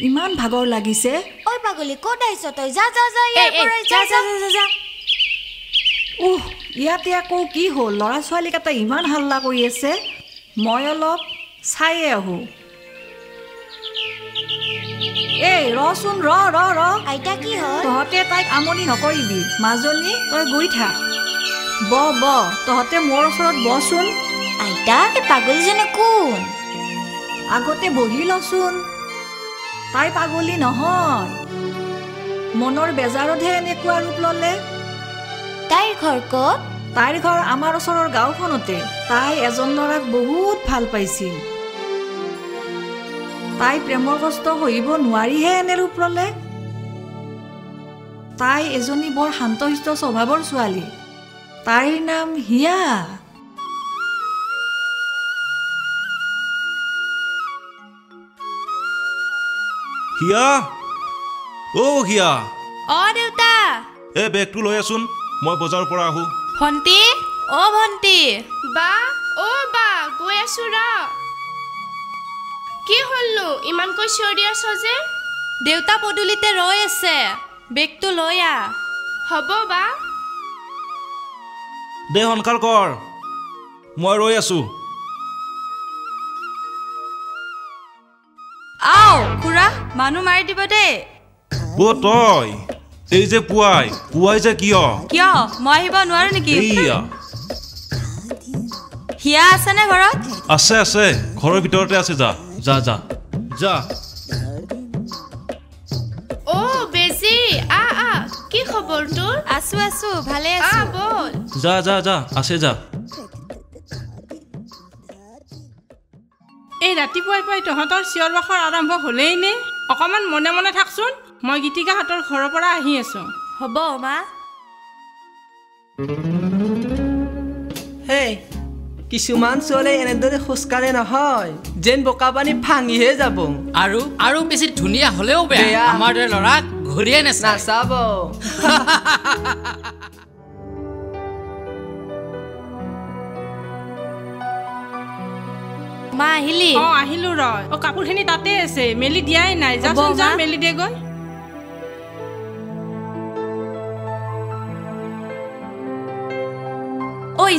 ইমান ভাগৰ লাগিছে ঐ পাগলি ক'ত আহিছ তই যা যা যা যা ইয়াতে আকৌ কি হ'ল ল'ৰা ছোৱালীকেইটা ইমান হাল্লা কৰি আছে মই অলপ চাইয়ে আহো এই ৰচোন ৰ আইতা কি হ'ল তহঁতে তাইক আমনি নকৰিবি মাজনী তই গৈ থাক ব তহঁতে মোৰ ওচৰত বচোন আইতা এই পাগলীজনী কোন আগতে বহি লচোন তাই পাগলী নহয় মনৰ বেজাৰতহে এনেকুৱা ৰূপ ল'লে তাইৰ ঘৰ ক'ত তাইৰ ঘৰ আমাৰ ওচৰৰ গাঁওখনতে তাই এজন ল'ৰাক বহুত ভাল পাইছিল তাই প্ৰেমৰ কষ্ট সহিব নোৱাৰিহে এনে ৰূপ ল'লে তাই এজনী বৰ শান্তশিষ্ট স্বভাৱৰ ছোৱালী তাইৰ নাম হিয়া হিয়া হিয়া দেউতা এই বেগটো লৈ আছোন মই বজাৰৰ পৰা আহো ভন্টি ভন্টি বা গৈ আছো ৰ কি হলনো ইমানকৈ চিঞৰি আছ যে দেউতা পদূলিতে ৰৈ আছে বেগটো লৈ আহ হ'ব বা দে সোনকাল কৰ মই ৰৈ আছো আও খুৰা মানুহ মাৰি দিব দেই তই এই যে পুৱাই যে কিয় মই আহিব নোৱাৰো নেকি এইয়া হিয়া আছে নে ঘৰত আছে ঘৰৰ ভিতৰতে আছে যা বেজি কি খবৰ তোৰ আছো ভালে আছো বল যা আছে যা এই ৰাতিপুৱাই তহঁতৰ চিঞৰ বাখৰ আৰম্ভ হ'লেই নে অকমান মনে মনে থাকচোন মই গীতিকাহঁতৰ ঘৰৰ পৰা আহি আছো হ'ব মা হে কিছুমান ছোৱালী এনেদৰে খোজকাঢ়ে নহয় যেন বোকা পানী ভাঙিহে যাব আৰু বেছি ধুনীয়া হলেও বেয়া আমাৰ দৰে ল'ৰাক ঘূৰিয়ে নাচাব মা আহিলি আহিলো ৰ কাপোৰখিনি তাতে আছে মেলি দিয়াই নাই যাচোন যা মেলি দে গৈ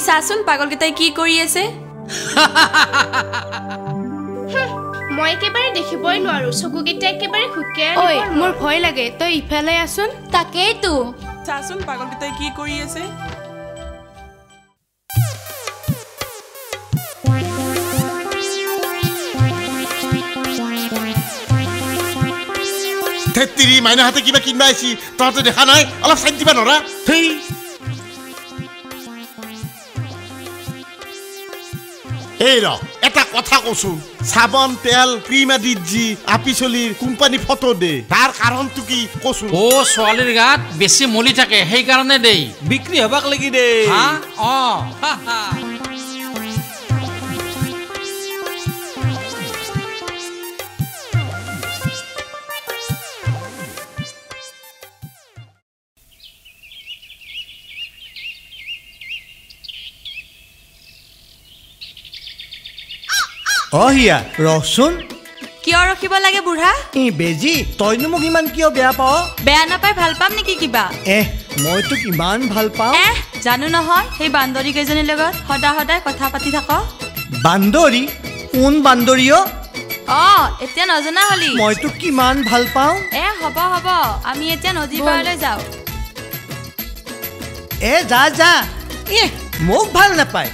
চাচোন পাগলকেইটাই কি কৰি আছে মই একেবাৰে দেখিবই নোৱাৰো চকুকেইটা একেবাৰে খুকে মোৰ ভয় লাগে তই ইফালে আছোন তাকেইতো চাচোন পাগলকেইটাই কি কৰি আছে তেত্ৰি মাইনা হাতে কিবা কিনবা আইছি তহঁতে দেখা নাই অলপ চাই দিবা নৰা এই ৰ এটা কথা কৈছো চাবন তেল ক্ৰীম আদি যি আপিচলিৰ কোম্পানী ফটো দে তাৰ কাৰণটো কি কৈছো ছোৱালীৰ গাত বেছি মলি থাকে সেইকাৰণে দেই বিক্ৰী হবাক লাগি দে হিয়া ৰচোন কিয় ৰখিব লাগে বুঢ়া বেজি তইনো মোক ইমান কিয় বেয়া পাৱ বেয়া নাপাই ভাল পাম নেকি কিবা মই তোক ইমান ভাল পাওঁ জানো নহয় সেই বান্দৰী কেইজনীৰ লগত সদায় কথা পাতি থাক বান্দৰী কোন বান্দৰী এতিয়া নজনা হলি মই তোক কিমান ভাল পাওঁ হ'ব আমি এতিয়া নদী পাৰলৈ যাওঁ যা মোক ভাল নাপায়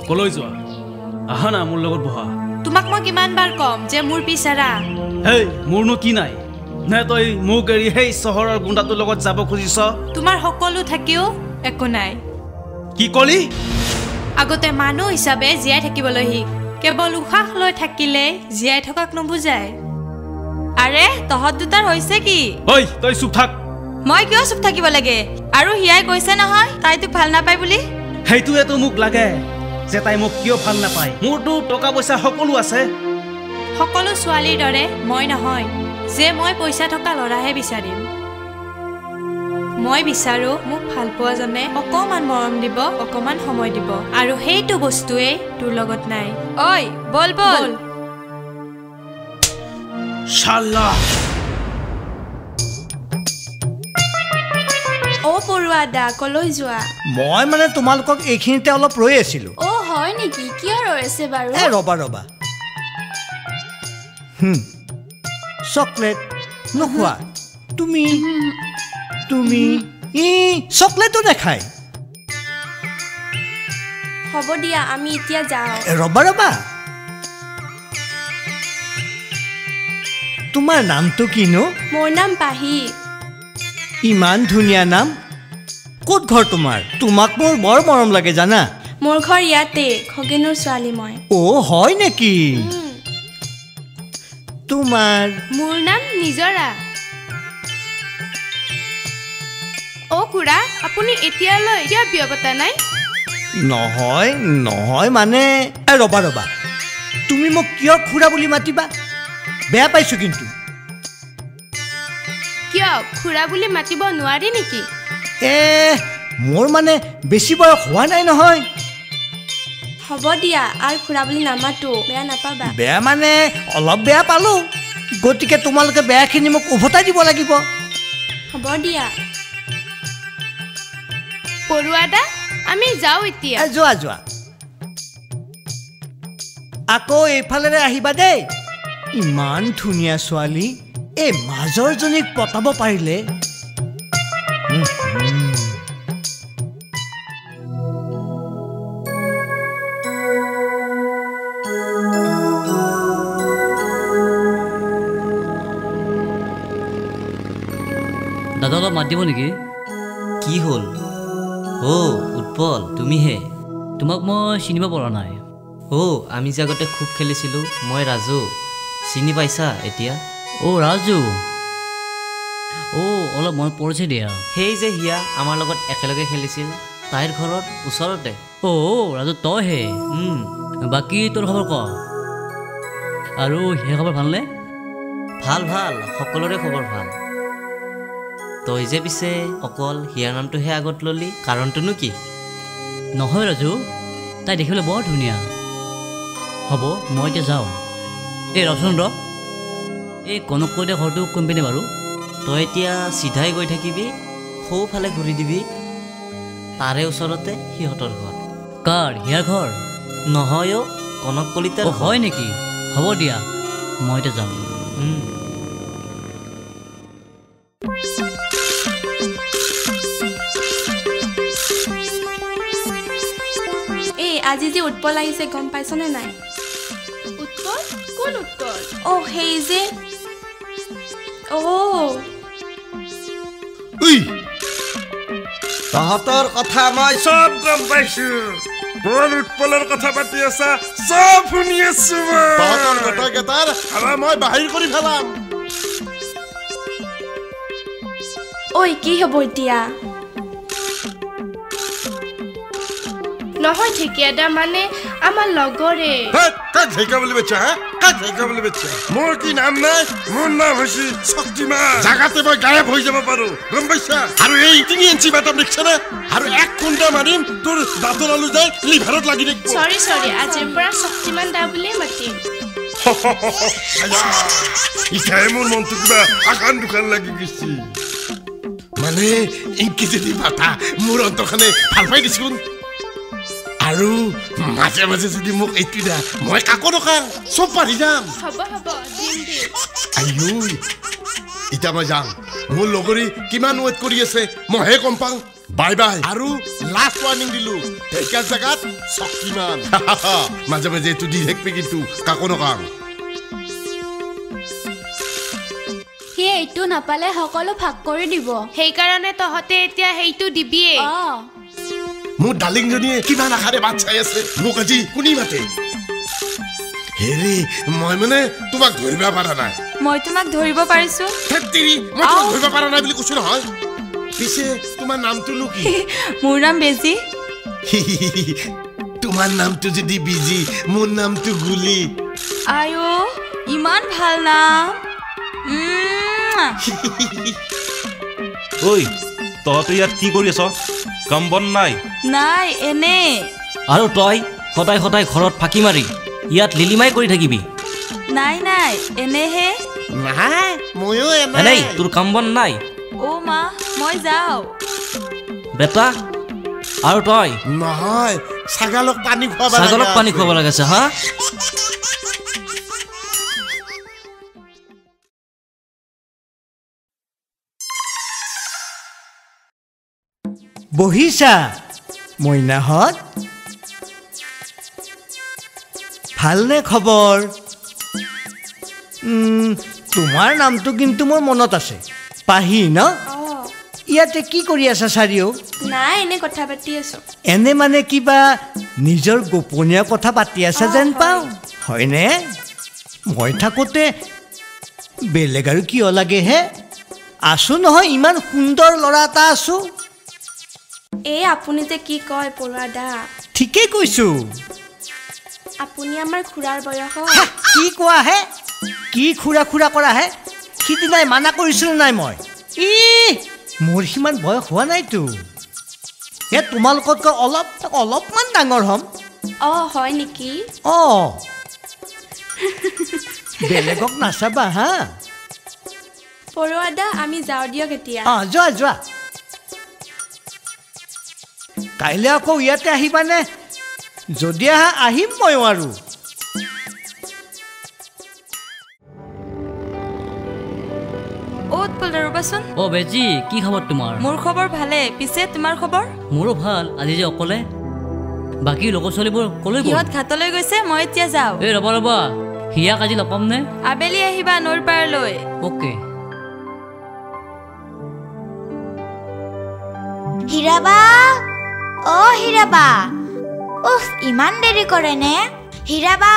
কলৈ যোৱা আহা না মোৰ লগত বহা তোমাক মই কিমান বাৰ কম যে মোৰ পিছাৰা মোৰনো কি নাই নে তই মোক এৰি সেই চহৰৰ গুণ্ডাটোৰ লগত যাব খুজিছ তোমাৰ সকলো থাকিও একো নাই কি কলি আগতে মানুহ হিচাপে জীয়াই থাকিবলৈ শিক কেৱল উশাহ লৈ থাকিলে জীয়াই থকাক নুবুজায় আৰে তহঁত দুটাৰ হৈছে কি তই চুপ থাক মই কিয় চুপ থাকিব লাগে আৰু হিয়াই কৈছে নহয় তাই তোক ভাল নাপায় বুলি সেইটোৱেতো মোক লাগে যে তাই মোক কিয় ভাল নাপায় মোৰতো টকা পইচা সকলো আছে সকলো ছোৱালীৰ দৰে মই নহয় যে মই পইচা থকা ল'ৰাহে বিচাৰিম মই বিচাৰো মোক ভাল পোৱা জনে অকমান মৰম দিব অকমান সময় দিব আৰু সেইটো বস্তুৱে তোৰ লগত নাই ঐ বল বল শালা ও পৰুৱা দা কলৈ যোৱা মই মানে তোমালোকক এইখিনিতে অলপ ৰৈ আছিলো ও হয় নেকি কিয় ৰৈ আছে বাৰু ৰবা ৰবা চকলেট নোখোৱা তুমি চকলেটো নাখায় হ'ব দিয়া আমি এতিয়া যাওঁ ৰবা ৰবা তোমাৰ নামটো কিনো মোৰ নাম পাহি ইমান ধুনীয়া নাম ক'ত ঘৰ তোমাৰ তোমাক মোৰ বৰ মৰম লাগে জানা মোৰ ঘৰ ইয়াতে খগেনৰ ছোৱালী মই হয় নেকি তোমাৰ মোৰ নাম নিজৰা ও খুৰা আপুনি এতিয়ালৈ কিয় বিয়া পতা নাই নহয় মানে ৰবা ৰবা তুমি মোক কিয় খুৰা বুলি মাতিবা বেয়া পাইছো কিন্তু কিয় খুৰা বুলি মাতিব নোৱাৰি নেকি মোৰ মানে বেছি বয়স হোৱা নাই নহয় হ'ব দিয়া আৰু খুৰা বুলি নামাতো বেয়া নাপাবা বেয়া মানে অলপ বেয়া পালো গতিকে তোমালোকে বেয়াখিনি মোক উভতাই দিব লাগিব হ'ব দিয়া পৰুৱা দা আমি যাওঁ এতিয়া যোৱা আকৌ এইফালেৰে আহিবা দেই ইমান ধুনীয়া ছোৱালী এই মাজৰজনীক পতাব পাৰিলে দাদা অলপ মাত দিব নেকি কি হ'ল উৎপল তুমিহে তোমাক মই চিনিব পৰা নাই আমি যে আগতে খুব খেলিছিলোঁ মই ৰাজু চিনি পাইছা এতিয়া ৰাজু অলপ মনত পৰিছে দিয়া সেই যে হিয়া আমাৰ লগত একেলগে খেলিছিল তাইৰ ঘৰত ওচৰতে ৰাজু তইহে বাকী তোৰ খবৰ ক আৰু হিয়া খবৰ ভালনে ভাল সকলোৰে খবৰ ভাল তই যে পিছে অকল হিয়াৰ নামটোহে আগত ললি কাৰণটোনো কি নহয় ৰাজু তাই দেখিবলৈ বৰ ধুনীয়া হ'ব মই এতিয়া যাওঁ ৰচন এই কনককৈতে ঘৰটো কোনপিনে বাৰু তই এতিয়া চিধাই গৈ থাকিবি সৌফালে ঘূৰি দিবি তাৰে ওচৰতে সিহঁতৰ ঘৰ কাৰ হিয়াৰ ঘৰ নহয় কনক কলিতাৰ হয় নেকি হ'ব দিয়া মই এতিয়া যাওঁ আজি যে উৎপল আহিছে গম পাইছনে নাই উৎপল কোন উৎপল সেই যে তহঁতৰ কথা মই সব গম পাইছো বল উৎপলৰ কথা পাতি আছা সব শুনি আছো তহঁতৰ গোটেইকেইটাৰ মই বাহিৰ কৰি পেলাম কি হ'ব এতিয়া নহয় ঠিকাদাৰ মানে আমাৰ লগৰে কাক ঢেকা বুলি বেচা কাক ঢেকা বুলি বেচা মোৰ কি নাম নাই মোৰ নাম হৈছে শক্তিমান জাগাতে মই গায়ব হৈ যাব পাৰো গম পাইছা আৰু এই 3 ইঞ্চি বাটাম দেখছানে আৰু 1 খুন্দা মাৰিম তোৰ দাঁতৰ আলু যায় লিভাৰত লাগি থাকিব সৰি আজিৰ পৰা শক্তিমান দা বুলি মাতিম ইটাই মোৰ মনটো কিবা আকান দুকান লাগি গৈছে মানে ইনকি যদি পাতা মোৰ অন্তৰখনে ভাল পাই দিছোন আৰু মাঝে মাঝে যদি মোক এইটো দা মই কাকো নকা সব পাৰি যাম হ'ব দিম ইটা মই যাম মোৰ লগৰী কিমান ৱেট কৰি আছে মইহে গম পাওঁ বাই আৰু লাষ্ট ৱাৰ্নিং দিলো ঢেকাৰ জাগাত শক্তিমান মাঝে মাঝে এইটো দি থাকিবি কিন্তু কাকো নকা এইটো নাপালে সকলো ভাগ কৰি দিব সেইকাৰণে তহঁতে এতিয়া সেইটো দিবিয়ে মোৰ ডালিংজনীয়ে কিমান আশাৰে বাট চাই আছে মোক আজি কোনি মাতে হেৰি মই মানে তোমাক ধৰিব পৰা নাই মই তোমাক ধৰিব পাৰিছো মই তোমাক ধৰিব পৰা নাই বুলি কৈছো নহয় পিছে তোমাৰ নামটো কি মোৰ নাম বেজি তোমাৰ নামটো যদি বিজি মোৰ নামটো গুলি আয়ো ইমান ভাল নাম তহঁতে ইয়াত কি কৰি আছ কাম বন নাই নাই এনে আৰু তই সদায় সদায় ঘৰত ফাঁকি মাৰি ইয়াত লিলিমাই কৰি থাকিবি নাই নাই এনেহে নাই ময়ো এনেই তোৰ কাম বন নাই অ' মা মই যাওঁ বেটা আৰু তই নহয় ছাগলক পানী খুৱাব লাগে হা বহিছা মইনাহঁত ভালনে খবৰ তোমাৰ নামটো কিন্তু মোৰ মনত আছে পাহি ন ইয়াতে কি কৰি আছা চাৰিও নাই এনে কথা পাতি আছো এনে মানে কিবা নিজৰ গোপনীয় কথা পাতি আছা যেন পাওঁ হয়নে মই থাকোঁতে বেলেগ আৰু কিয় লাগে হে আছো নহয় ইমান সুন্দৰ ল'ৰা এটা আছো এই আপুনি যে কি কয় পৰুৱা দা ঠিকেই কৈছো আপুনি আমাৰ খুৰাৰ বয়স কি কোৱা হে কি খুৰা কৰা হে সিদিনাই মানা কৰিছিলো নাই মই মোৰ সিমান বয়স হোৱা নাইতো তোমালোকতকৈ অলপমান ডাঙৰ হ'ম হয় নেকি বেলেগক নাচাবা হা পৰুৱা দা আমি যাওঁ দিয়ক এতিয়া যোৱা কাইলৈ আকৌ ইয়াতে আহিবানে যদি আহিম ময়ো আৰু ৰবাচোন বেজি কি খবৰ তোমাৰ মোৰ খবৰ ভালে পিছে তোমাৰ খবৰ মোৰো ভাল আজি যে অকলে বাকী লগৰ ছোৱালীবোৰ কলৈ গ'ল সিহঁত ঘাটলৈ গৈছে মই এতিয়া যাওঁ ৰবা হিয়াক আজি লপাম নে আবেলি আহিবা নৈৰ পাৰলৈ অ'কে হীৰাবা হীৰাবা ইমান দেৰি কৰে নে হীৰাবা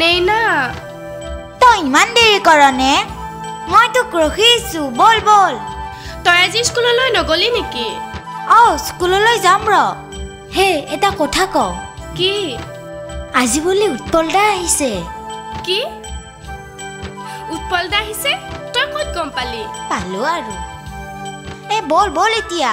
নেইনা তই ইমান দেৰি কৰ নে মই তোক ৰখিছো বল তই আজি স্কুললৈ নগলি নেকি স্কুললৈ যাম হে এটা কথা ক কি আজি বুলি উৎপল দা আহিছে কি উৎপল দা আহিছে তই ক'ত গম পালি পালো আৰু বল এতিয়া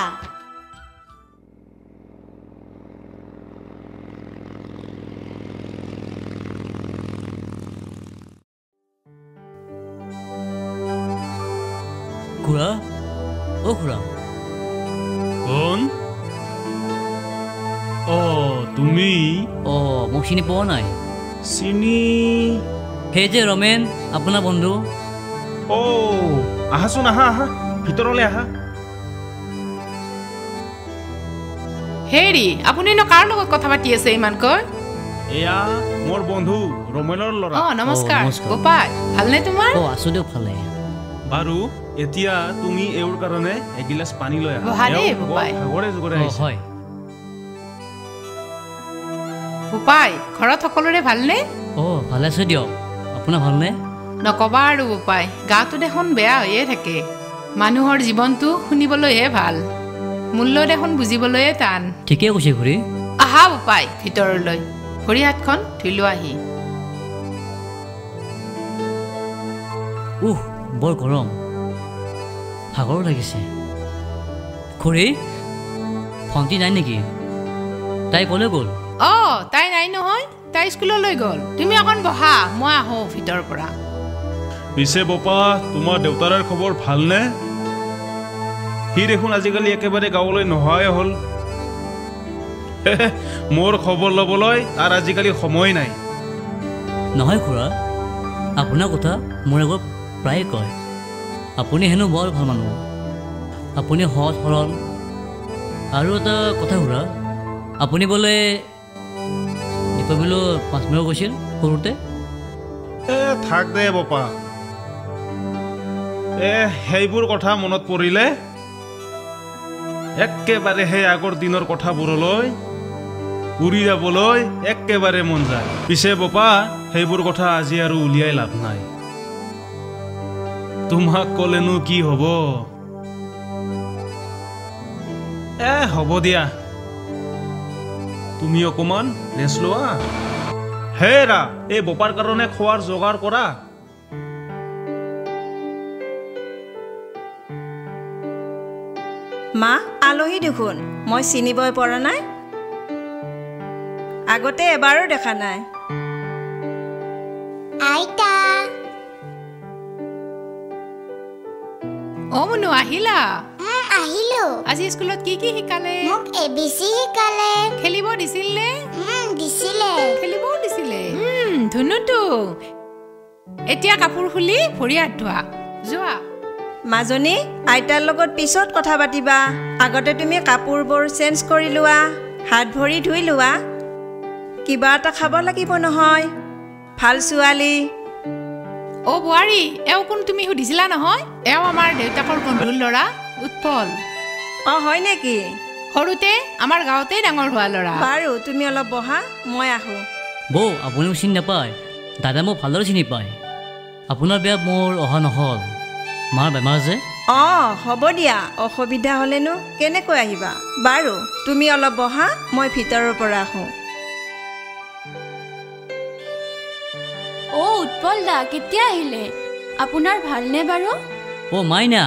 খুৰা খুৰা কোন তুমি মোক চিনি পোৱা নাই সেই যে ৰমেন আপোনাৰ বন্ধু আহাচোন আহা ভিতৰলৈ আহা হেৰি আপুনিনো কাৰ লগত কথা পাতি আছে ইমানকৈ এয়া মোৰ বন্ধু ৰমেনৰ ল'ৰা নমস্কাৰ গোপাল ভালনে তোমাৰ আছো দিয়ক ভালে বাৰু এতিয়া তুমি এওঁৰ কাৰণে এগিলাচ পানী লৈ আহা ভাগৰে জোগৰে আহিছে বোপাই ঘৰত সকলোৰে ভালনে ভালে আছে দিয়ক আপোনাৰ ভালনে নকবা আৰু বোপাই গাটো দেখোন বেয়া হৈয়ে থাকে মানুহৰ জীৱনটো শুনিবলৈহে ভাল মূল্য দেখোন বুজিবলৈয়ে টান ঠিকে কৈছে খুৰী আহা বোপাই ভিতৰলৈ ভৰি হাতখন ধুই লোৱা আহি বৰ গৰম ভাগৰো লাগিছে খুৰী ভণ্টি নাই নেকি তাই ক'লৈ গ'ল তাই নাই নহয় তাই স্কুললৈ গ'ল তুমি অকণ বহা মই আহোঁ ভিতৰৰ পৰা পিছে বপা তোমাৰ দেউতাৰ খবৰ ভালনে সি দেখোন আজিকালি একেবাৰে গাঁৱলৈ নোহোৱাই হ'ল মোৰ খবৰ ল'বলৈ তাৰ আজিকালি সময় নাই নহয় খুৰা আপোনাৰ কথা মোৰ আগত প্ৰায়ে কয় আপুনি হেনো বৰ ভাল মানুহ আপুনি সহজ সৰল আৰু এটা কথা খুৰা আপুনি বোলে দীপাৱলীলৈ 5 মিনিট গৈছিল সৰুতে থাক দে বপা সেইবোৰ কথা মনত পৰিলে একেবাৰে সেই আগৰ দিনৰ কথাবোৰলৈ উৰি যাবলৈ একেবাৰে মন যায় পিছে বপা সেইবোৰ কথা আজি আৰু উলিয়াই লাভ নাই তোমাক ক'লেনো কি হ'ব হ'ব দিয়া তুমি অকমান ৰেষ্ট লোৱা হেৰা এই বপাৰ কাৰণে খোৱাৰ যোগাৰ কৰা মা আলহী দেখোন মই চিনিবই পৰা নাই আগতে এবাৰো দেখা নাই আইতা অ মনু আহিলা আহিলো আজি স্কুলত কি কি শিকালে মোক এবিসি শিকালে খেলিব দিছিল নে দিছিলে খেলিব দিছিলে ধুনুটো এতিয়া কাপোৰ খুলি ভৰি হাত ধোৱা যোৱা মাজনী আইতাৰ লগত পিছত কথা পাতিবা আগতে তুমি কাপোৰবোৰ চেঞ্জ কৰি লোৱা হাত ভৰি ধুই লোৱা কিবা এটা খাব লাগিব নহয় ভাল ছোৱালী ও বুৱাৰী এও কোন তুমি সুধিছিলা নহয় এও আমাৰ দেউতাকৰ বন্ধুৰ ল'ৰা উৎপল অ হয় নেকি সৰুতে আমাৰ গাঁৱতে ডাঙৰ হোৱা ল'ৰা বাৰু তুমি অলপ বহা মই আহো বৌ আপুনি মোক চিনি নাপায় দাদা মোক ভালদৰে চিনি পায় আপোনাৰ বিয়া মোৰ অহা নহ'ল মাৰ বেমাৰ যে অ হ'ব দিয়া অসুবিধা হ'লেনো কেনেকৈ আহিবা বাৰু তুমি অলপ বহা মই ভিতৰৰ পৰা আহো ও উৎপল দা কেতিয়া আহিলে আপোনাৰ ভালনে বাৰু অ মাইনা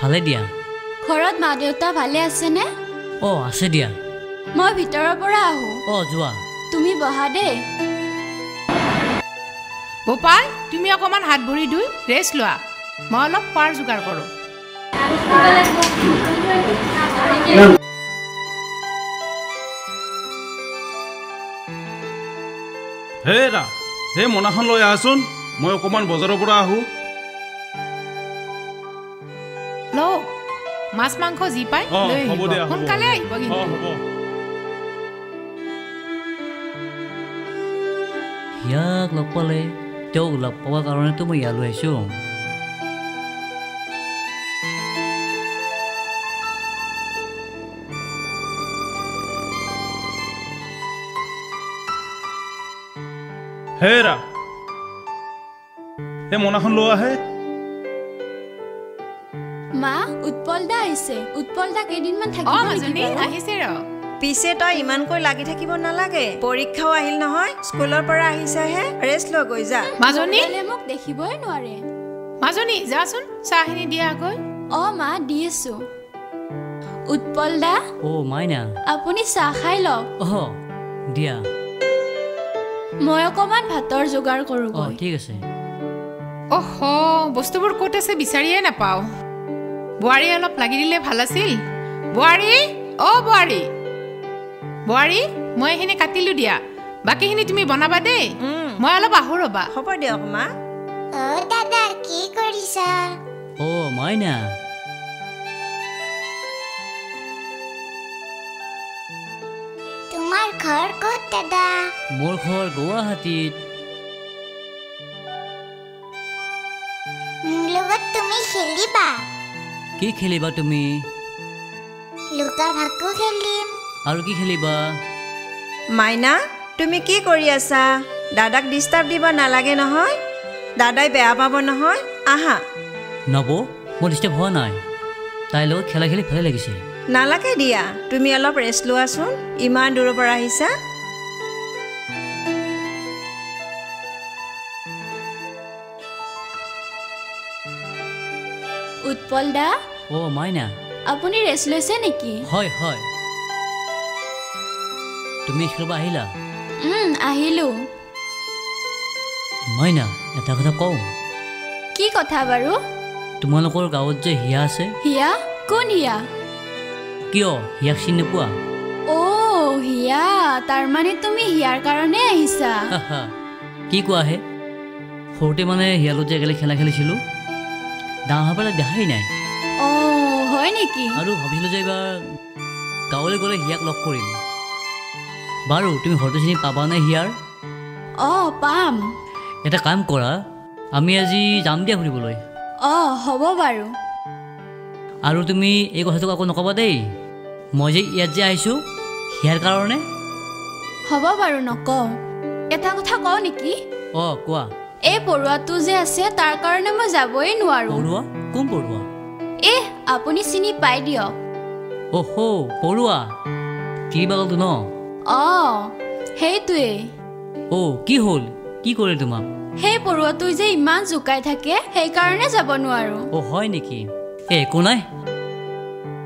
ভালে দিয়া ঘৰত মা দেউতা ভালে আছেনে অ আছে দিয়া মই ভিতৰৰ পৰা আহো অ যোৱা তুমি বহা দে গোপাল তুমি অকমান হাত ভৰি ধুই ৰেষ্ট লোৱা মই অলপ খোৱাৰ যোগাৰ কৰোঁ হেৰা হে মনাখন লৈ আহচোন মই অকমান বজাৰৰ পৰা আহো লো মাছ মাংস যি পাই লৈ হ'ব দিয়া সোনকালে আহিব কিন্তু হ'ব ইয়াক লগ পালে তেওঁক লগ পোৱাৰ কাৰণেতো মই ইয়ালৈ আহিছোঁ হেৰা হে মনাখন লৈ আহে মা উৎপল দা আহিছে উৎপল দা কেইদিনমান থাকিব অ মাজনী আহিছে ৰ পিছে তই ইমানকৈ লাগি থাকিব নালাগে পৰীক্ষাও আহিল নহয় স্কুলৰ পৰা আহিছাহে ৰেষ্ট লৈ গৈ যা মাজনী মোক দেখিবই নোৱাৰে মাজনী যাচোন চাহখিনি দিয়া গৈ অ মা দি আছো উৎপল দা অ মাইনা আপুনি চাহ খাই লওক অ দিয়া মই অকমান ভাতৰ যোগাৰ কৰো অ ঠিক আছে অহ বস্তুবোৰ ক'ত আছে বিচাৰিয়ে নাপাওঁ বুৱাৰী অলপ লাগি দিলে ভাল আছিল বুৱাৰী অ বুৱাৰী বুৱাৰী মই এইখিনি কাটিলো দিয়া বাকীখিনি তুমি বনাবা দেই মই অলপ আহো ৰবা হ'ব দিয়ক মা অ দাদা কি কৰিছা অ মাইনা তোমাৰ ঘৰ ক'ত দাদা মোৰ ঘৰ গুৱাহাটীত মোৰ লগত তুমি খেলিবা কি খেলিবা তুমি লুকা ভাকু খেলিম আৰু কি খেলিবা মাইনা তুমি কি কৰি আছা দাদাক ডিষ্টাৰ্ব দিব নালাগে নহয় দাদাই বেয়া পাব নহয় আহা নব মোৰ ডিষ্টাৰ্ব হোৱা নাই তাইৰ লগত খেলা খেলি ভালে লাগিছে নালাগে দিয়া তুমি অলপ ৰেষ্ট লোৱাচোন ইমান দূৰৰ পৰা আহিছা উৎপল দা অ মাইনা আপুনি ৰেষ্ট লৈছে নেকি হয় হয় তুমি স্কুলৰ পৰা আহিলা আহিলো মাইনা এটা কথা কওঁ কি কথা বাৰু তোমালোকৰ গাঁৱত যে হিয়া আছে হিয়া কোন হিয়া কিয় হিয়াক চিনি নোপোৱা অ হিয়া তাৰমানে তুমি হিয়াৰ কাৰণে আহিছা কি কোৱা হে সৰুতে মানে হিয়াৰ লগত যে একেলগে খেলা খেলিছিলোঁ ডাঙৰ হোৱাৰ পৰা দেখাই নাই অ হয় নেকি আৰু ভাবিছিলোঁ যে এইবাৰ গাঁৱলৈ গ'লে হিয়াক লগ কৰিম বাৰু তুমি ঘৰটো চিনি পাবানে হিয়াৰ অ পাম এটা কাম কৰা আমি আজি যাম দিয়া ফুৰিবলৈ অ হ'ব বাৰু আৰু তুমি এই কথাটো আকৌ নক'বা দেই মই যে ইয়াত যে আহিছোঁ হিয়াৰ কাৰণে হ'ব বাৰু নকওঁ এটা কথা কওঁ নেকি অ কোৱা এই পৰুৱাটো যে আছে তাৰ কাৰণে মই যাবই নোৱাৰো পৰুৱা কোন পৰুৱা আপুনি চিনি পাই দিয়ক অহ পৰুৱা তিৰিবাগলটো ন অ সেইটোৱে অ কি হ'ল কি কৰিলে তোমাক সেই পৰুৱাটো যে ইমান জোকাই থাকে সেইকাৰণে যাব নোৱাৰো অ হয় নেকি একো নাই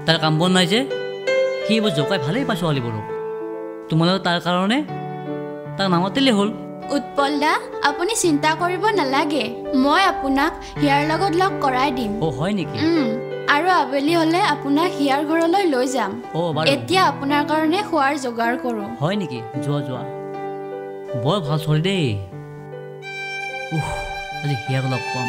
তাৰ কাম বন নাই যে সি এইবোৰ জোকাই ভালেই পাই ছোৱালীবোৰক তোমালোকে তাৰ কাৰণে তাক নামাতিলে হ'ল উৎপল দা আপুনি চিন্তা কৰিব নালাগে মই আপোনাক হিয়াৰ লগত লগ কৰাই দিম হয় নেকি আৰু আবেলি হ'লে আপোনাক হিয়াৰ ঘৰলৈ লৈ যাম এতিয়া আপোনাৰ কাৰণে খোৱাৰ যোগাৰ কৰোঁ হয় নেকি যোৱা বৰ ভাল ছোৱালী দেই আজি হিয়াক লগ পাম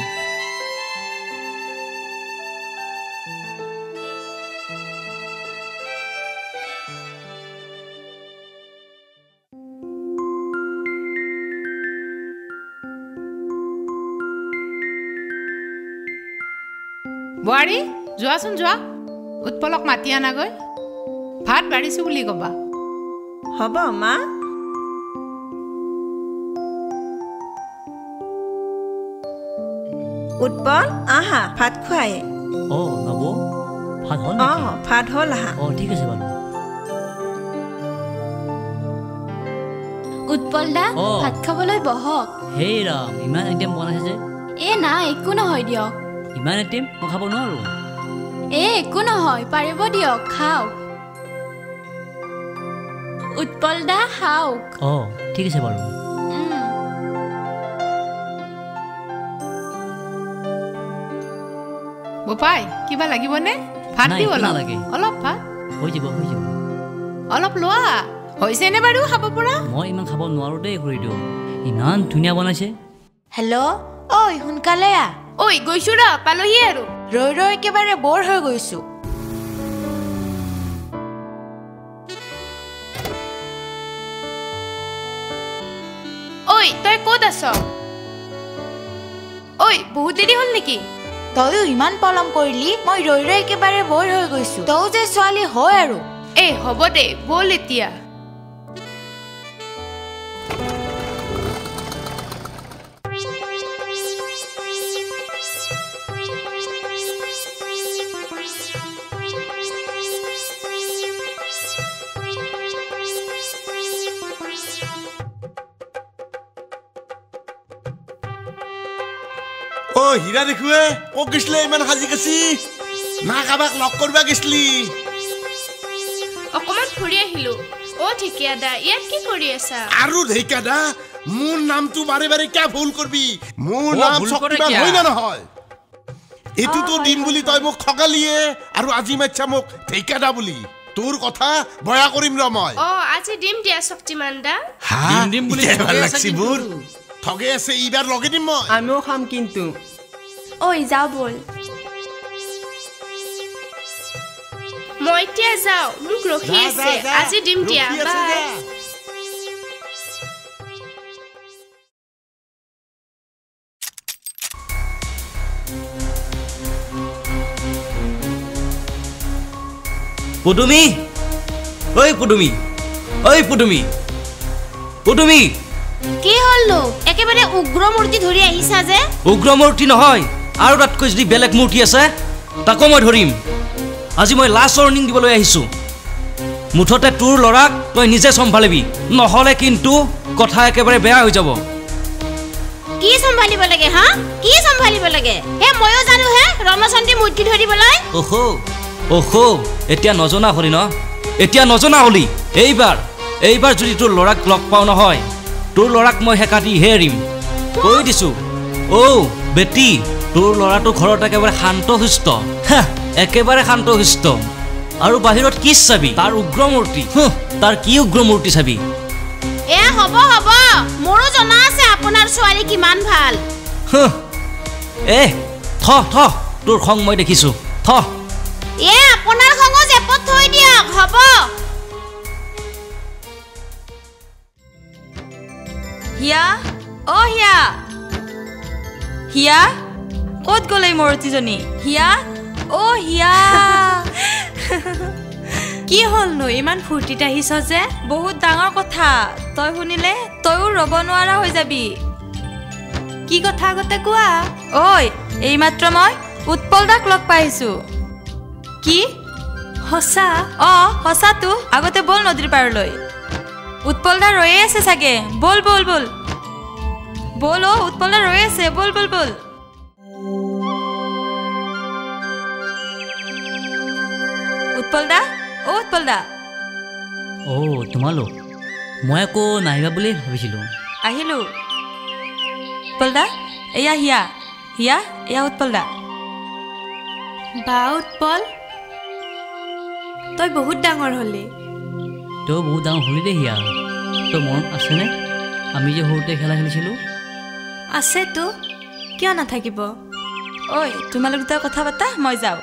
বোৱাৰী যোৱাচোন যোৱা উৎপলক মাতি আনাগৈ ভাত বাঢ়িছোঁ বুলি ক'বা হ'ব মা উৎপল আহা ভাত খুৱাই নব ভাত হ'ল ভাত হ'ল আহা ঠিক আছে বাৰু উৎপল দা ভাত খাবলৈ বহক হেই ৰাম ইমান আইটেম বনাইছে যে নাই একো নহয় দিয়ক ইমান আইটেম মই খাব নোৱাৰো একো নহয় পাৰিব দিয়ক খাওক উৎপল দা খাওক ঠিক আছে বাৰু বোপাই কিবা লাগিবনে ভাত দিব অলপ ভাত হৈ যাব অলপ লোৱা হৈছেনে বাৰু খাব পৰা মই ইমান খাব নোৱাৰো দেই কৰি দিওঁ ইমান ধুনীয়া বনাইছে হেল্ল' ঐ সোনকালে গৈছো ৰ পালোহি আৰু ৰৈ একেবাৰে বৰ হৈ গৈছো তই ক'ত আছ বহুত দেৰি হ'ল নেকি তইও ইমান পলম কৰিলি মই ৰৈ একেবাৰে বৰ হৈ গৈছো তই যে ছোৱালী হয় আৰু হ'ব দে বল এতিয়া হীৰা দেখুৱে ক'ত গৈছিলে ইমান সাজি কাচি না কাবাক লগ কৰবা গৈছিলি অকমান ফুৰি আহিলো ঠিকাদা ইয়াত কি কৰি আছা আৰু ঠিকাদা মোৰ নামটো বাৰে বাৰে কিয় ভুল কৰবি মোৰ নাম শক্তিমান হয় না নহয় এইটোতো দিন বুলি তই মোক খগালিয়ে আৰু আজি মাইছা মোক ঠিকাদা বুলি তোৰ কথা বয়া কৰিম ৰ মই আজি দিম দিয়া শক্তিমান দা দিম বুলি ভাল লাগছি মোৰ ঠগে আছে এইবাৰ লগে দিম মই আমিও খাম কিন্তু যাও বল মই এতিয়া যাও মোক ৰখি আছে আজি দিম দিয়া বাই পুদুমি পুদুমি কি হলনো একেবাৰে উগ্ৰ মূৰ্তি ধৰি আহিছা যে উগ্ৰ মূৰ্তি নহয় আৰু তাতকৈ যদি বেলেগ মূৰ্তি আছে তাকো মই ধৰিম আজি মই লাষ্ট ৱাৰ্নিং দিবলৈ আহিছো মুঠতে তোৰ লৰাক তই নিজে চম্ভালিবি নহলে কিন্তু কথা একেবাৰে বেয়া হৈ যাব কি চম্ভালিব লাগে কি চম্ভালিব লাগে ময়ো জানো ৰমচন্দ্ৰী মূৰ্তি ধৰিবলৈ ওহো এতিয়া নজনা হলি ন এতিয়া নজনা হলি এইবাৰ যদি তোৰ লৰাক লগ পাও নহয় তোৰ লৰাক মই হেকা দি হেৰিম কৈ দিছো বেটি তোৰ লৰাটো ঘৰত একেবাৰে শান্ত সুস্থ আৰু বাহিৰত কি চাবি তাৰ উগ্ৰ মূৰ্তি তাৰ কি উগ্ৰ মূৰ্তি চাবি হ'ব মোৰো জনা আছে আপোনাৰ ছোৱালী কিমান ভাল তোৰ খং মই দেখিছো আপোনাৰ খং জেপত থৈ দিয়ক হ'ব হিয়া ক'ত গ'ল এই মূৰ্তিজনী হিয়া কি হ'লনো ইমান ফূৰ্তিত আহিছ যে বহুত ডাঙৰ কথা তই শুনিলে তইও ৰ'ব নোৱাৰা হৈ যাবি কি কথা আগতে কোৱা এইমাত্ৰ মই উৎপল দাক লগ পাইছো কি সঁচা সঁচাটো আগতে বল নদীৰ পাৰলৈ উৎপল দা ৰৈয়ে আছে চাগে বল উৎপল দা ৰৈ আছে বল উৎপলদা তোমালোক মই আকৌ নাহিবা বুলি ভাবিছিলোঁ আহিলোঁ উৎপলদা এয়া হিয়া এয়া উৎপলদা বা উৎপল তই বহুত ডাঙৰ হলি তই বহুত ডাঙৰ হলি দে হিয়া তই মনত আছেনে আমি যে সৰুতে খেলা খেলিছিলোঁ আছেতো কিয় নাথাকিব ঐ তোমালোক দুটা কথা পাতা মই যাওঁ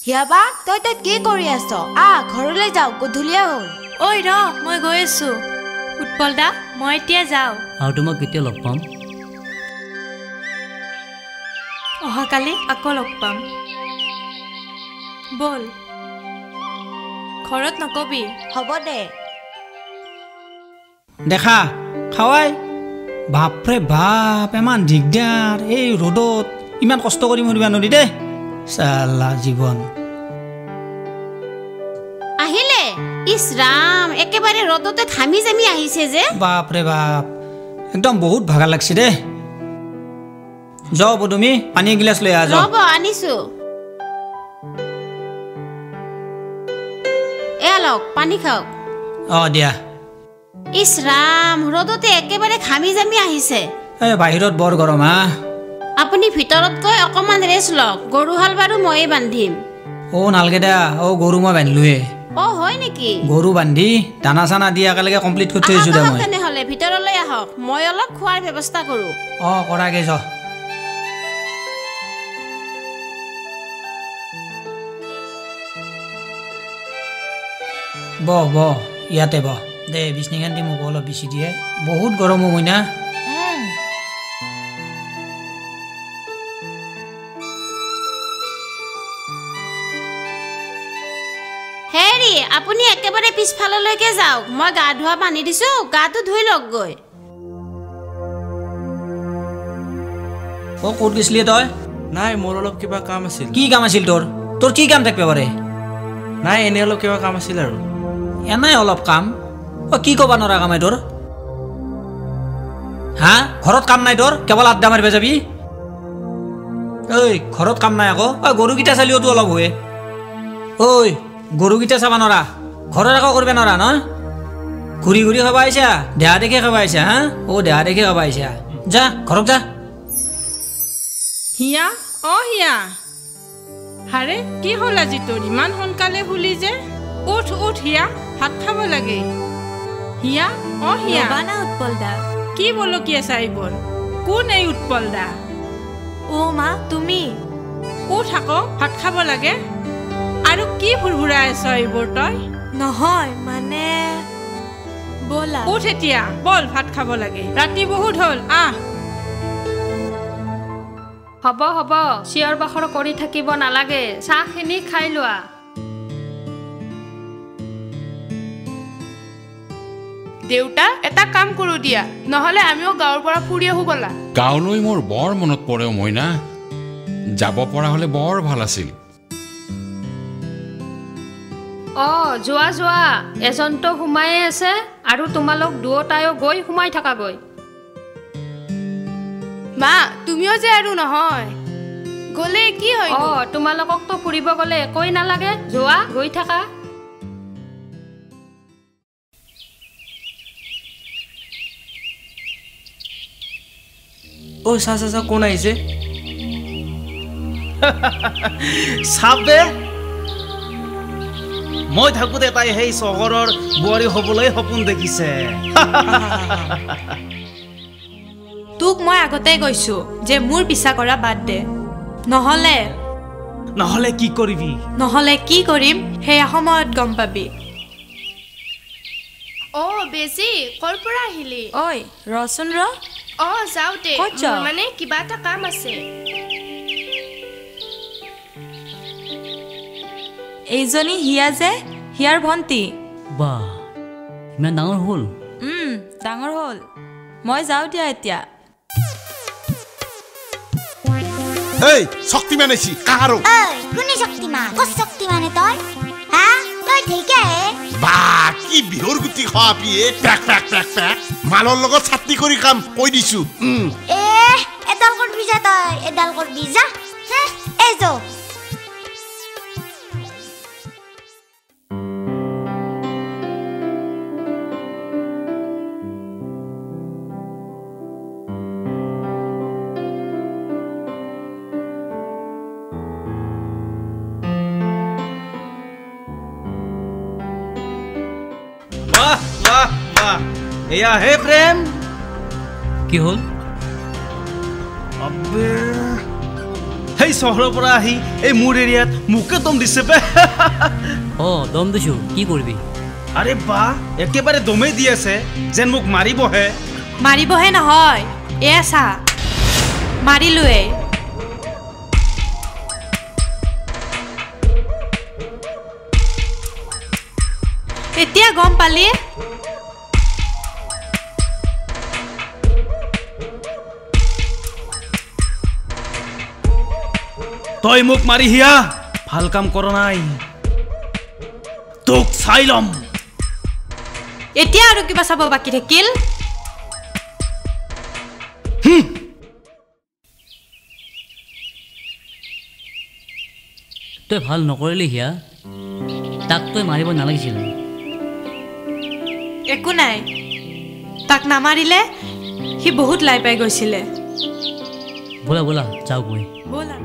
হিয়াবা তই তাত কি কৰি আছ ঘৰলৈ যাওঁ গধূলিয়া হ'ল ঐ ৰ মই গৈ আছোঁ উৎপলদা মই এতিয়া যাওঁ আৰু তোমাক কেতিয়া লগ পাম অহাকালি আকৌ লগ পাম বল ঘৰত নকবি হ'ব দে দেখা খাৱাই বাপৰে বাপ ইমান দিগদাৰ এই ৰ'দত ইমান কষ্ট কৰি মৰিবা নদী দে চালা জীৱন আহিলে ইস ৰাম একেবাৰে ৰ'দতে থামি জামি আহিছে যে বাপৰে বাপ একদম বহুত ভাগৰ লাগছে দে যাও তুমি পানী গিলাস লৈ আহ ৰ'ব আনিছো এলক পানী খাওক দিয়া ইস ৰাম ৰ'দতে একেবাৰে খামি জামি আহিছে বাহিৰত বৰ গৰম আপুনি ভিতৰত গৈ অকমান ৰেষ্ট লওক গৰু হাল বাৰু ময়ে বান্ধিম নালগে দা গৰু মই বান্ধিলোৱে হয় নেকি গৰু বান্ধি দানা চানা দি একেলগে কমপ্লিট কৰি থৈ আহিছো দে মই তেনেহ'লে ভিতৰলৈ আহক মই অলপ খোৱাৰ ব্যৱস্থা কৰো কৰাগে যা বহ ইয়াতে বহ দে বিছনিখান দি মোক অলপ বেছি দিয়ে বহুত গৰম মইনা হেৰি আপুনি একেবাৰে পিছফাললৈকে যাওক মই গা ধোৱা পানী দিছো গাটো ধুই লওক গৈ ক'ত গৈছিলি তই নাই মোৰ অলপ কিবা কাম আছিল কি কাম আছিল তোৰ কি কাম থাকিব পাৰে নাই এনে অলপ কিবা কাম আছিল আৰু এনাই অলপ কাম কি ক'বা নৰা কামাই তোৰ ঘৰত কাম নাই তোৰ কেৱল আড্ডা মাৰিব যাবি ঘৰত কাম নাই আকৌ গৰুকেইটা চালিওতো অলপ হয় গৰুকেইটা চাবা নৰা ঘৰত আকৌ কৰিব নৰা ন ঘূৰি ঘূৰি খাব আহিছা দেহা দেখি খাব আহিছা দেহা দেখি খাব আহিছা যা ঘৰত যা হিয়া হিয়া হাৰে কি হ'ল আজি তোৰ ইমান সোনকালে শুলি যে উঠ হিয়া ভাত খাব লাগে হিয়া হিয়া না উৎপলদা কি বলকি আছা এইবোৰ কোন এই উৎপলদা মা তুমি উঠ আকৌ ভাত খাব লাগে আৰু কি ফুৰফুৰাই আছ এইবোৰ তই নহয় মানে বলা উঠ এতিয়া বল ভাত খাব লাগে ৰাতি বহুত হ'ল আহ হ'ব হ'ব চিঞৰ বাখৰ কৰি থাকিব নালাগে চাহখিনি খাই লোৱা দেউতা এটা কাম কৰো দিয়া নহলে আমিও গাঁৱৰ পৰা ফুৰি আহো বলা গাঁৱলৈ মোৰ বৰ মনত পৰে মইনা যাব পৰা হলে বৰ ভাল আছিল যোৱা যোৱা এজনটো সোমায়ে আছে আৰু তোমালোক দুয়োটায়ো গৈ সোমাই থাকা গৈ মা তুমিও যে আৰু নহয় গলে কি হয় তোমালোককতো ফুৰিব গলে একোই নালাগে যোৱা গৈ থাকা চা কোন আহিছে চাবে মই থাকোতে তাই সেই চহৰৰ বোৱাৰী হবলৈ সপোন দেখিছে তোক মই আগতে কৈছো যে মোৰ পিছা কৰা বাদ দে নহলে কি কৰিবি নহলে কি কৰিম সেয়া সময়ত গম পাবি বেজি কৰ পৰা আহিলি ঐ ৰচোন যাওঁতে মানে কিবা এটা কাম আছে এইজনী হিয়া যে হিয়াৰ ভণ্টি বা ইমান ডাঙৰ হ'ল ডাঙৰ হ'ল মই যাওঁ দিয়া এতিয়া এই শক্তিমান আছি কাহাৰো কোনে শক্তিমান কত শক্তিমানে তই হ্যাঁ তই ঠিকে বা কি বিহৰ গুটি খাপিয়ে পেক পেক পেক পেক মালৰ লগত চাটনি কৰি কাম কৈ দিছো এডাল কৰবি যা তই এডাল কৰবি যা এজো এয়া হে প্ৰেম কি হ'ল সেই চহৰৰ পৰা আহি এই মোৰ এৰিয়াত মোকে দম দিছে দম দিছো কি কৰিবি আৰে বা একেবাৰে দমেই দি আছে যেন মোক মাৰিবহে নহয় এয়া চা মাৰিলোৱে এতিয়া গম পালি তই মোক মাৰি হিয়া ভাল কাম কৰ নাই তোক চাই লম এতিয়া আৰু কিবা চাব বাকী থাকিল তই ভাল নকৰিলি হিয়া তাক তই মাৰিব নালাগিছিল একো নাই তাক নামাৰিলে সি বহুত লাই পাই গৈছিলে বলা বলা যাও গৈ বলা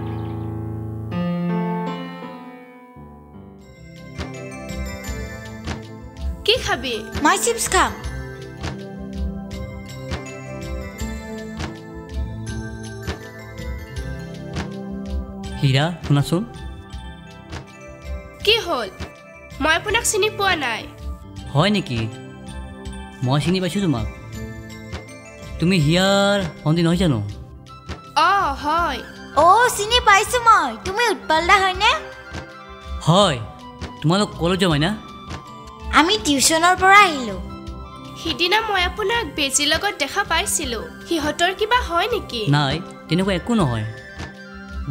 কি খাবি মই চিপছ খাম হীৰা শুনাচোন কি হ'ল মই আপোনাক চিনি পোৱা নাই হয় নেকি মই চিনি পাইছোঁ তোমাক তুমি হিয়াৰ ভণ্টি নহয় জানো হয় চিনি পাইছোঁ মই তুমি উৎপলদা হয়নে হয় তোমালোক কলেজৰ হয় না আমি টিউচনৰ পৰা আহিলোঁ সিদিনা মই আপোনাক বেজিৰ লগত দেখা পাইছিলোঁ সিহঁতৰ কিবা হয় নেকি নাই তেনেকুৱা একো নহয়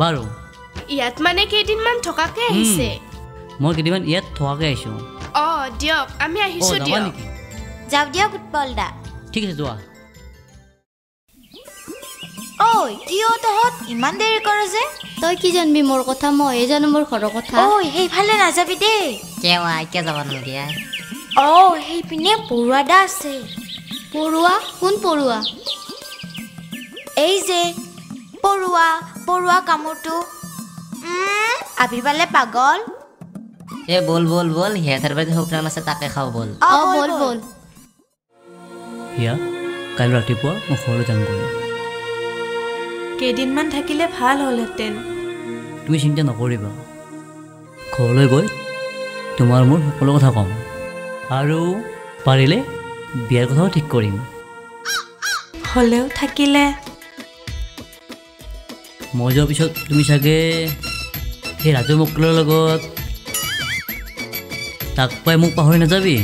বাৰু ইয়াত মানে কেইদিনমান থকাকে আহিছে মই কেইদিনমান ইয়াত থকাকে আহিছোঁ দিয়ক আমি আহিছোঁ দিয়ক যাওঁ দিয়ক উৎপলদা ঠিক আছে যোৱা কিয় তহঁত ইমান দেৰি কৰ যে তই কি জানবি মোৰ কথা মইহে জানো মোৰ ঘৰৰ কথা সেইফালে নাযাবি দেই এতিয়া যাব নিদিয়া সেইপিনে পৰুৱা দা আছে পৰুৱা কোন পৰুৱা এই যে পৰুৱা কামোৰটো আবি পালে পাগল বল বল বল সিহঁতৰ বাদ শুক্ৰাম আছে তাকে খাওঁ বল বল বল হিয়া কাইলৈ ৰাতিপুৱা মই ঘৰলৈ যামগৈ কেইদিনমান থাকিলে ভাল হ'লহেঁতেন তুমি চিন্তা নকৰিবা ঘৰলৈ গৈ তোমাৰ মোৰ সকলো কথা ক'ম আৰু পাৰিলে বিয়াৰ কথাও ঠিক কৰিম হ'লেও থাকিলে মই যোৱাৰ পিছত তুমি চাগে সেই ৰাজু মকলৰ লগত তাক পাই মোক পাহৰি নাযাবি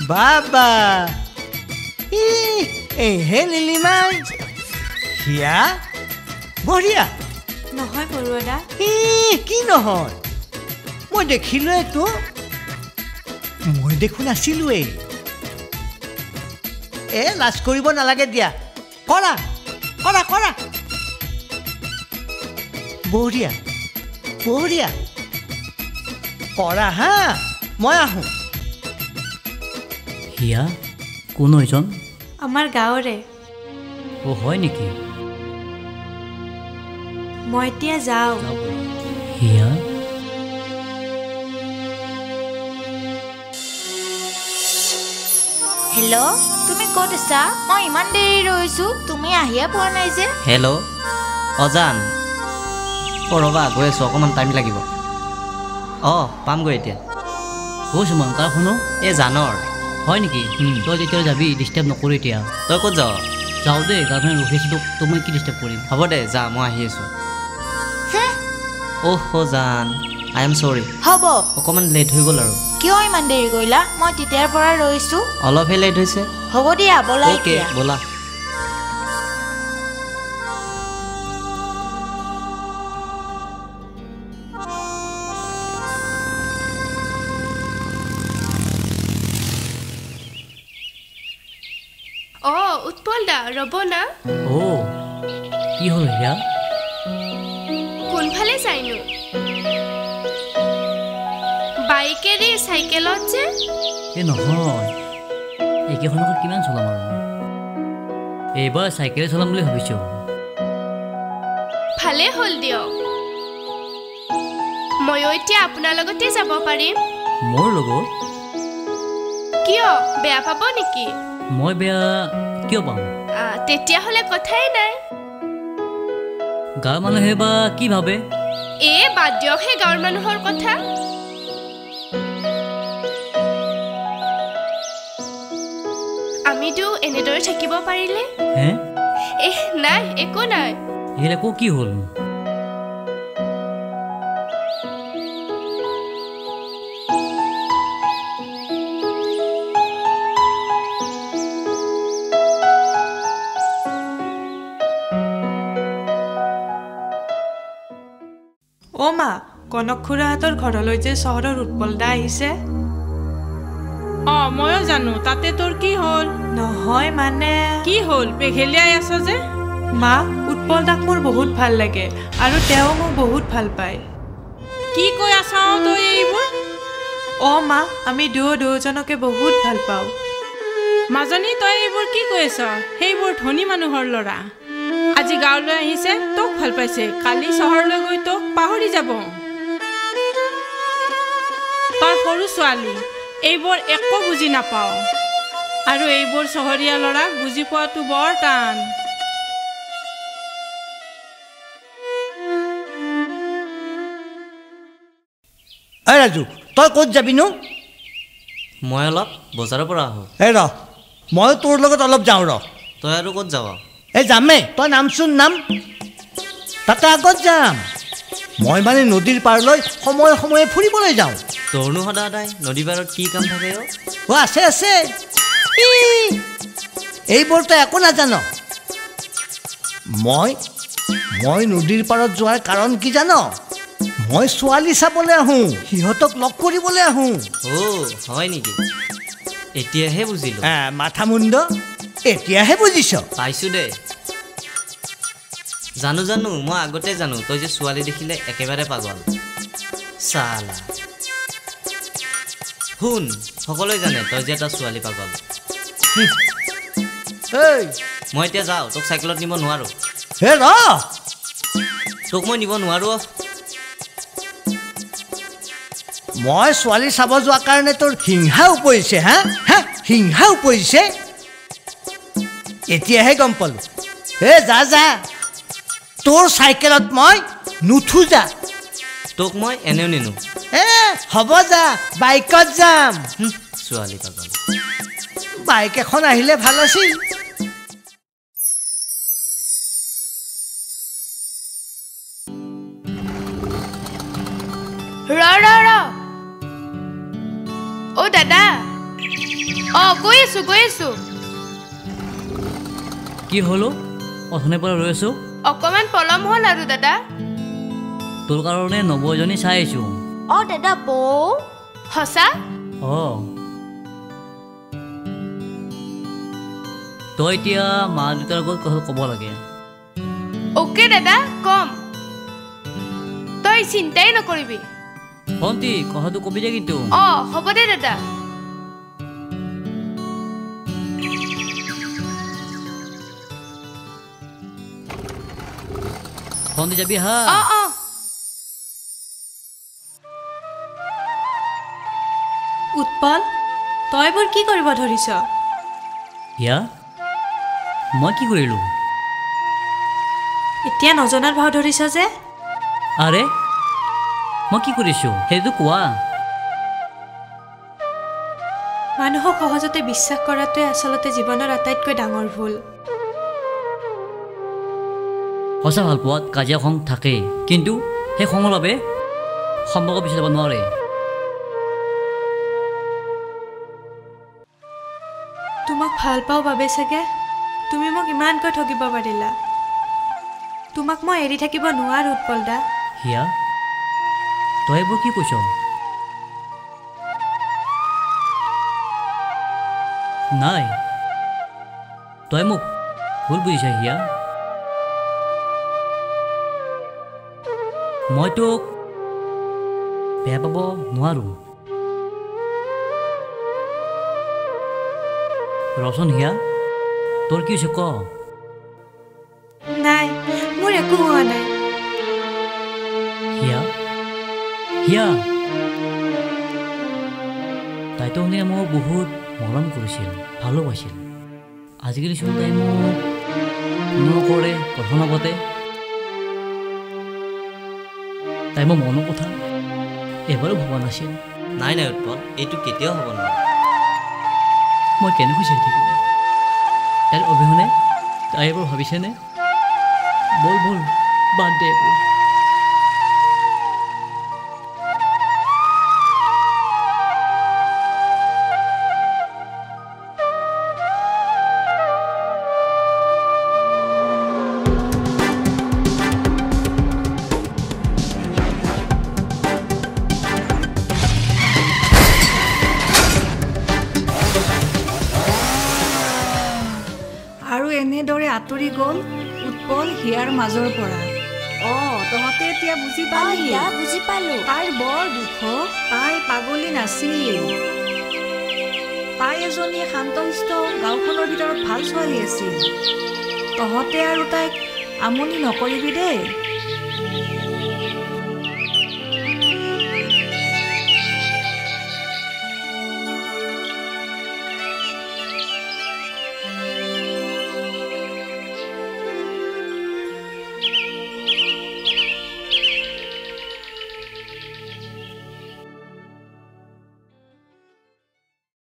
বাবা হে লিলিমাই হিয়া বঢ়িয়া নহয় বৰুৱাদা কি নহয় মই দেখিলোৱেতো মই দেখোন আছিলোৱেই লাজ কৰিব নালাগে দিয়া কৰা কৰা কৰা বঢ়িয়া বঢ়িয়া কৰা হা মই আহোঁ হিয়া কোন এজন আমাৰ গাঁৱৰে হয় নেকি মই এতিয়া যাওঁ হিয়া হেল্ল' তুমি ক'ত আছা মই ইমান দেৰি ৰৈছো তুমি আহিয়ে পোৱা নাই যে হেল্ল' অজান ৰ'বা গৈ আছোঁ অকণমান টাইম লাগিব পামগৈ এতিয়া সুমান কাৰ শুনো এই জানৰ হয় নেকি তই যেতিয়া যাবি ডিষ্টাৰ্ব নকৰোঁ এতিয়া তই ক'ত যাৱ যাওঁ দেই গাৰ্লফ্ৰেণ্ড ৰখি আছোঁ তোক মই কি ডিষ্টাৰ্ব কৰিম হ'ব দে যা মই আহি আছোঁ জান আই এম চৰি হ'ব অকণমান লেট হৈ গ'ল আৰু কিয় ইমান দেৰি কৰিলা মই তেতিয়াৰ পৰা ৰৈছো অলপহে লেট হৈছে হ'ব দিয়া ব'লা অ'কে ব'লা উৎপল দা ৰ'ব না কি হ'ল হিয়া কোনফালে যায়নো বাইকেৰে চাইকেলত যে নহয় এইকেইখনত কিমান চলাম আৰু এইবাৰ চাইকেলে চলাম বুলি ভাবিছোঁ ভালে হ'ল দিয়ক ময়ো এতিয়া আপোনাৰ লগতে যাব পাৰিম মোৰ লগত কিয় বেয়া পাব নেকি মই বেয়া কিয় পাম তেতিয়াহ'লে কথাই নাই গাঁৱৰ মানুহে বা কি ভাবে বাদ দিয়কহে গাঁৱৰ মানুহৰ কথা আমিতো এনেদৰে থাকিব পাৰিলে নাই একো নাই আকৌ কি হ'ল মা কনক খুৰাহঁতৰ ঘৰলৈ যে চহৰৰ উৎপল দা আহিছে ময়ো জানো তাতে তোৰ কি হ'ল নহয় মানে কি হ'ল পেঘেলিয়াই আছ যে মা উৎপল দাক মোৰ বহুত ভাল লাগে আৰু তেওঁ মোক বহুত ভাল পায় কি কৈ আছ তই এইবোৰ মা আমি দুয়োজনকে বহুত ভাল পাওঁ মাজনী তই এইবোৰ কি কৈ আছ সেইবোৰ ধনী মানুহৰ ল'ৰা আজি গাঁৱলৈ আহিছে তোক ভাল পাইছে কালি চহৰলৈ গৈ তোক পাহৰি যাব তই সৰু ছোৱালী এইবোৰ একো বুজি নাপাওঁ আৰু এইবোৰ চহৰীয়া ল'ৰাক বুজি পোৱাটো বৰ টান ৰাজু তই ক'ত যাবিনো মই অলপ বজাৰৰ পৰা আহোঁ ময়ো তোৰ লগত অলপ যাওঁ তই আৰু ক'ত যাৱ যামেই তই নামচোন নাম তাতে আগত যাম মই মানে নদীৰ পাৰলৈ সময়ে সময়ে ফুৰিবলৈ যাওঁ তোৰনো সদায় নদীৰ পাৰত কি কাম থাকে আছে আছে এইবোৰ তই একো নাজান মই নদীৰ পাৰত যোৱাৰ কাৰণ কি জান মই ছোৱালী চাবলৈ আহোঁ সিহঁতক লগ কৰিবলৈ আহোঁ হয় নেকি এতিয়াহে বুজিলোঁ মাথা মুণ্ড এতিয়াহে বুজিছ পাইছোঁ দে জানো মই আগতে জানো তই যে ছোৱালী দেখিলে একেবাৰে পাগল চালা শুন সকলোৱে জানে তই যে এটা ছোৱালী পাগল মই এতিয়া যাওঁ তোক চাইকেলত নিব নোৱাৰোঁ তোক মই নিব নোৱাৰোঁ মই ছোৱালী চাব যোৱাৰ কাৰণে তোৰ হিংসা উপৰিছে হিংসা উপৰিছে এতিয়াহে গম পালোঁ যা তোৰ চাইকেলত মই নুঠো যা তোক মই এনেও নিনো হ'ব যা বাইকত যাম ছোৱালী পাগল বাইক এখন আহিলে ভাল আছিল ৰ অ দাদা গৈ আছো কি হলো অথনে পৰা ৰৈ আছো অকমান পলম হ'ল আৰু দাদা তোৰ কাৰণে নবজনী চাই আছো দাদা বৌ সঁচা তই এতিয়া মা দেউতাৰ লগত কথা ক'ব লাগে অ'কে দাদা কম তই চিন্তাই নকৰিবি বন্তি কথাটো কবি দে কিন্তু হ'ব দে দাদা বন্তি যাবি হা উৎপল তই বোৰ কি কৰিব ধৰিছ হিয়া মই কি কৰিলো এতিয়া নজনাত ভাও ধৰিছ যে আৰে মই কি কৰিছো সেইটো কোৱা মানুহক সহজতে বিশ্বাস কৰাটোৱে আচলতে জীৱনৰ আটাইতকৈ ডাঙৰ ভুল সঁচা ভাল পোৱাত কাজিয়া খং থাকে কিন্তু সেই খঙৰ বাবে সম্পৰ্ক বিচাৰি যাব নোৱাৰে তোমাক ভাল পাওঁ বাবে চাগে তুমি মোক ইমানকৈ ঠগিব পাৰিলা তোমাক মই এৰি থাকিব নোৱাৰো উৎপল দা হিয়া তই এইবোৰ কি কৈছ নাই তই মোক ভুল বুজিছ হিয়া মই তোক বেয়া পাব নোৱাৰো ৰচন হিয়া তোৰ কি হৈছে ক নাই মোৰ একো হোৱা নাই হিয়া হিয়া তাইতো শুনিলে মোক বহুত মৰম কৰিছিল ভালো পাইছিল আজিকালি চোন তাই মোক নকৰে কথা নাপাতে তাই মোৰ মনৰ কথা এবাৰো ভবা নাছিল নাই উৎপল এইটো কেতিয়াও হ'ব নোৱাৰে মই কেনেকৈ চাই থাকিম তাইৰ অবিহনে তাই এবাৰ ভাবিছেনে বল বাদ দে এইবোৰ এনেদৰে আঁতৰি গ'ল উৎপল হিয়াৰ মাজৰ পৰা তহঁতে এতিয়া বুজি পালি বুজি পালো তাইৰ বৰ দুখ তাই পাগলী নাছিল তাই এজনী শান্তশিষ্ট গাঁওখনৰ ভিতৰত ভাল ছোৱালী আছিল তহঁতে আৰু তাইক আমনি নকৰিবি দেই